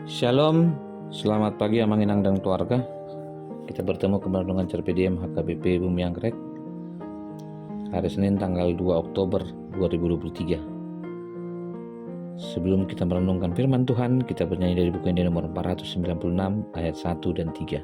Shalom, selamat pagi Amang Inang dan keluarga. Kita bertemu kembali dengan CRPDM HKBP Bumi Anggrek hari Senin tanggal 2 Oktober 2023. Sebelum kita merenungkan firman Tuhan, kita bernyanyi dari buku Injil nomor 496 ayat 1 dan 3.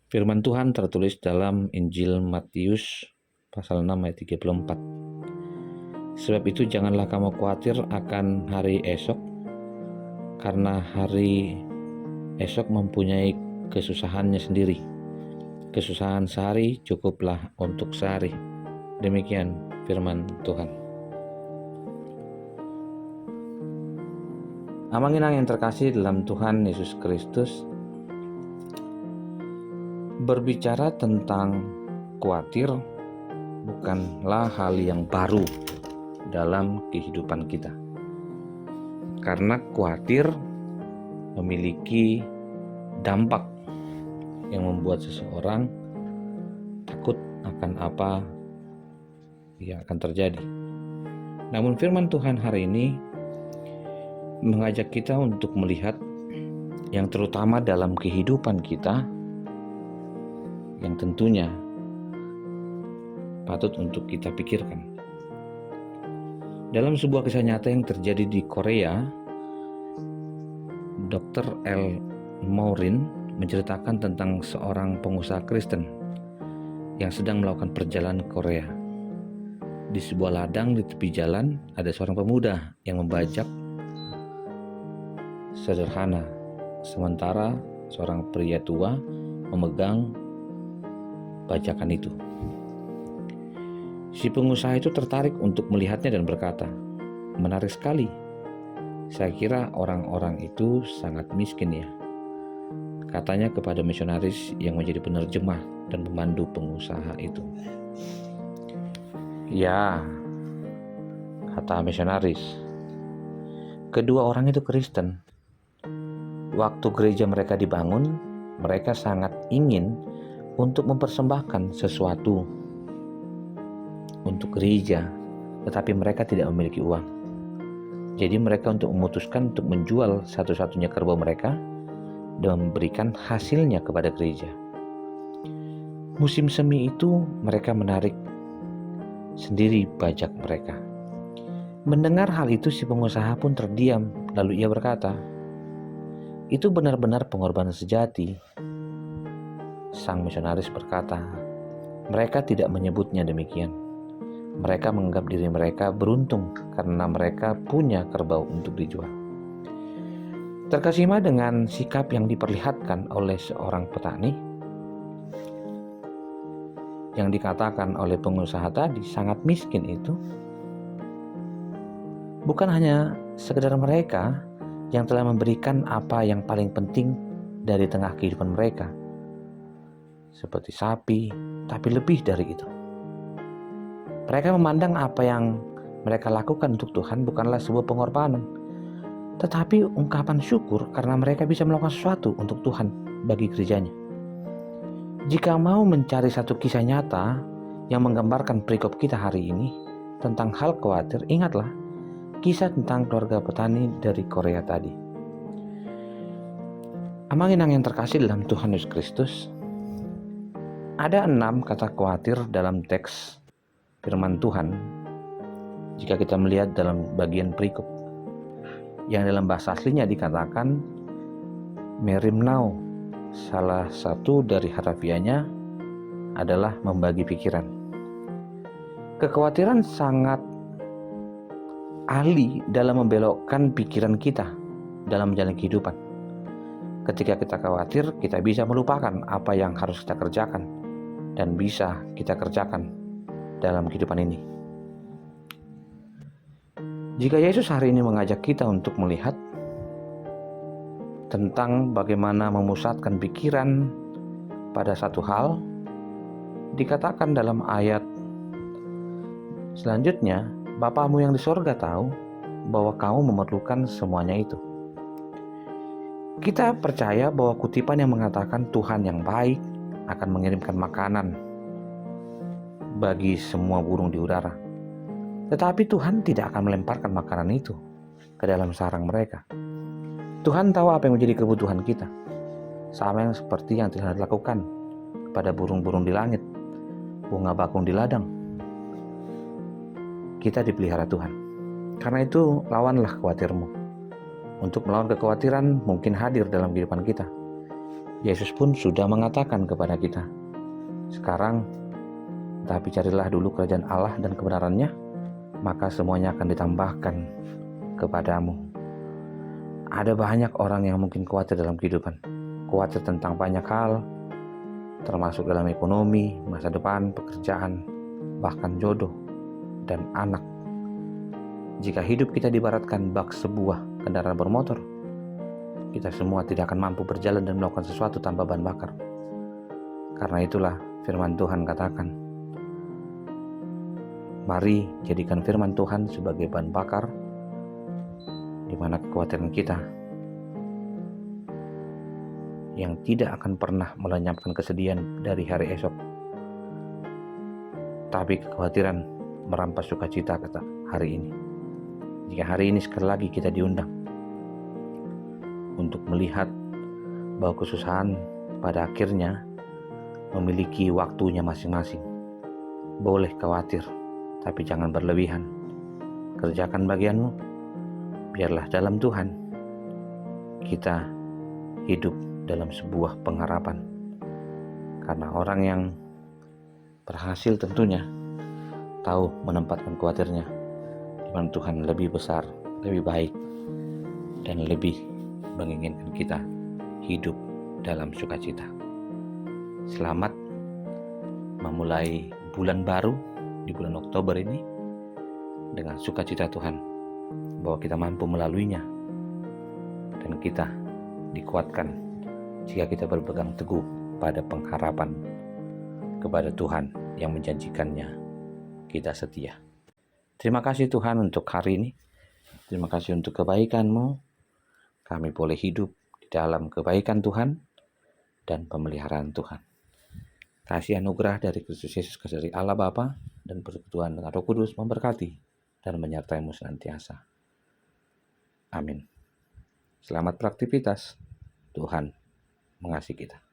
Firman Tuhan tertulis dalam Injil Matius pasal 6 ayat 34. Sebab itu janganlah kamu khawatir akan hari esok, karena hari esok mempunyai kesusahannya sendiri. Kesusahan sehari cukuplah untuk sehari. Demikian firman Tuhan. Amang Inang yang terkasih dalam Tuhan Yesus Kristus, berbicara tentang khawatir bukanlah hal yang baru dalam kehidupan kita. Karena khawatir memiliki dampak yang membuat seseorang takut akan apa yang akan terjadi. Namun firman Tuhan hari ini mengajak kita untuk melihat yang terutama dalam kehidupan kita, yang tentunya patut untuk kita pikirkan. Dalam sebuah kisah nyata yang terjadi di Korea, Dr. L. Morin menceritakan tentang seorang pengusaha Kristen yang sedang melakukan perjalanan ke Korea. Di sebuah ladang di tepi jalan ada seorang pemuda yang membajak sederhana, sementara seorang pria tua memegang bajakan itu. Si pengusaha itu tertarik untuk melihatnya dan berkata, "Menarik sekali. Saya kira orang-orang itu sangat miskin ya," katanya kepada misionaris yang menjadi penerjemah dan pemandu pengusaha itu. "Ya," kata misionaris, "kedua orang itu Kristen. Waktu gereja mereka dibangun, mereka sangat ingin untuk mempersembahkan sesuatu untuk gereja, tetapi mereka tidak memiliki uang. Jadi mereka memutuskan untuk menjual satu-satunya kerbau mereka dan memberikan hasilnya kepada gereja. Musim semi itu mereka menarik sendiri pajak mereka." Mendengar hal itu, si pengusaha pun terdiam, lalu ia berkata, "Itu benar-benar pengorbanan sejati." Sang misionaris berkata, "Mereka tidak menyebutnya demikian. Mereka menganggap diri mereka beruntung karena mereka punya kerbau untuk dijual." Terkesima dengan sikap yang diperlihatkan oleh seorang petani, yang dikatakan oleh pengusaha tadi sangat miskin itu, bukan hanya sekedar mereka yang telah memberikan apa yang paling penting dari tengah kehidupan mereka, seperti sapi, tapi lebih dari itu. Mereka memandang apa yang mereka lakukan untuk Tuhan bukanlah sebuah pengorbanan, tetapi ungkapan syukur karena mereka bisa melakukan sesuatu untuk Tuhan bagi gerejanya. Jika mau mencari satu kisah nyata yang menggambarkan perikop kita hari ini tentang hal khawatir, ingatlah kisah tentang keluarga petani dari Korea tadi. Amang-inang yang terkasih dalam Tuhan Yesus Kristus, ada 6 kata khawatir dalam teks firman Tuhan jika kita melihat dalam bagian perikop, yang dalam bahasa aslinya dikatakan merimnao. Salah satu dari harafiahnya adalah membagi pikiran. Kekhawatiran sangat ahli dalam membelokkan pikiran kita dalam menjalani kehidupan. Ketika kita khawatir, kita bisa melupakan apa yang harus kita kerjakan dan bisa kita kerjakan dalam kehidupan ini. Jika Yesus hari ini mengajak kita untuk melihat tentang bagaimana memusatkan pikiran pada satu hal, dikatakan dalam ayat selanjutnya, Bapamu yang di sorga tahu bahwa kamu memerlukan semuanya itu. Kita percaya bahwa kutipan yang mengatakan Tuhan yang baik akan mengirimkan makanan bagi semua burung di udara. Tetapi Tuhan tidak akan melemparkan makanan itu ke dalam sarang mereka. Tuhan tahu apa yang menjadi kebutuhan kita, sama yang seperti yang telah dilakukan kepada burung-burung di langit, bunga bakung di ladang. Kita dipelihara Tuhan. Karena itu, lawanlah khawatirmu. Untuk melawan kekhawatiran mungkin hadir dalam kehidupan kita. Yesus pun sudah mengatakan kepada kita, sekarang, tapi carilah dulu kerajaan Allah dan kebenarannya, maka semuanya akan ditambahkan kepadamu. Ada banyak orang yang mungkin khawatir dalam kehidupan. Khawatir tentang banyak hal, termasuk dalam ekonomi, masa depan, pekerjaan, bahkan jodoh dan anak. Jika hidup kita diibaratkan bak sebuah kendaraan bermotor, kita semua tidak akan mampu berjalan dan melakukan sesuatu tanpa bahan bakar. Karena itulah firman Tuhan katakan, mari jadikan firman Tuhan sebagai bahan bakar, di mana kekhawatiran kita yang tidak akan pernah melenyapkan kesedihan dari hari esok, tapi kekhawatiran merampas sukacita kata hari ini. Jika hari ini sekali lagi kita diundang untuk melihat bahwa kesusahan pada akhirnya memiliki waktunya masing-masing. Boleh khawatir, tapi jangan berlebihan. Kerjakan bagianmu, biarlah dalam Tuhan kita hidup dalam sebuah pengharapan. Karena orang yang berhasil tentunya tahu menempatkan khawatirnya di mana Tuhan lebih besar, lebih baik, dan lebih menginginkan kita hidup dalam sukacita. Selamat memulai bulan baru di bulan Oktober ini dengan sukacita Tuhan bahwa kita mampu melaluinya dan kita dikuatkan jika kita berpegang teguh pada pengharapan kepada Tuhan yang menjanjikannya kita setia. Terima kasih Tuhan untuk hari ini. Terima kasih untuk kebaikan-Mu. Kami boleh hidup di dalam kebaikan Tuhan dan pemeliharaan Tuhan. Kasih anugerah dari Kristus Yesus, kasih dari Allah Bapa dan persekutuan dengan Roh Kudus memberkati dan menyertai-Mu senantiasa. Amin. Selamat beraktivitas. Tuhan mengasihi kita.